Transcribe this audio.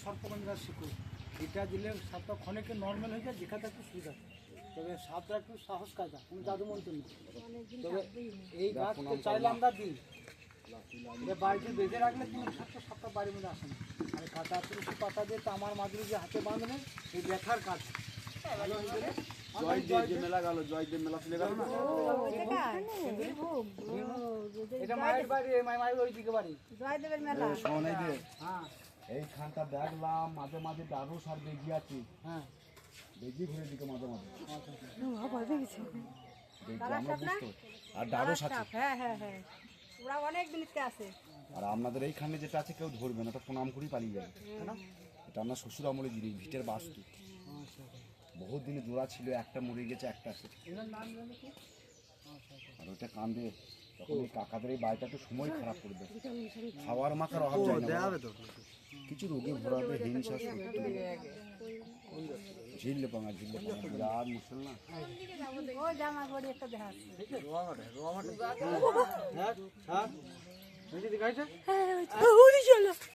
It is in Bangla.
সর্পগঞ্জের শিকড়, এটা দিলে সাপটা ক্ষণিকে নর্মাল হয়ে যায়, দেখাতে একটু সুবিধা। তবে সাপটা একটু সাহস কাজা, কোনো জাদু মন্ত্র নেই। তবে এই গাছ চাইলে আমরা দিই, এটা বাড়িতে বেঁধে রাখলে কোনো সাপটা বাড়ির মধ্যে আসে না। আর কাঁচা তুলসী পাতা দিয়ে তামার মাদুরি যে হাতে বাঁধলে এই ব্যথার কাজ ভালো হয়ে গেলে। মেলা গেল, জয়দেব মেলা চলে গেল না, এটা মায়ের বাড়ি, মায়ের ওই দিকে বাড়ি জয়দেবের মেলা। হ্যাঁ এইখানটা দেখলাম মাঝে মাঝে দারু সার বেজি আছে, হ্যাঁ বেজি ঘুরে দিকে মাঝে মাঝে বেজি, তারা আমরা সাপ না? বুঝতে। আর দারুস আছে। হ্যাঁ হ্যাঁ হ্যাঁ, ওরা অনেক জিনিসকে আছে। আর আপনাদের এইখানে যেটা আছে কেউ ধরবে না, ওটা প্রণাম করেই পালিয়ে যাবে। এটা আমার শ্বশুর আমলে জিনিস, ভিটের বাস্তু। বহুত দিনে জোড়া ছিল, একটা মরে গেছে, একটা আছে। এনার নাম জানো কি? আর ওটা কান্দে, তখন এই কাকাদের এই বাড়িটা একটু সময় খারাপ করে দেয়, খাওয়ার মাখার অভাব যায় না, কিছু রোগে ভরাবে, হিংসা ঝিললে পাঙা বিরাট মুশকিল না। ও জামা গড়ি একটা দেখা আছে। হ্যাঁ হ্যাঁ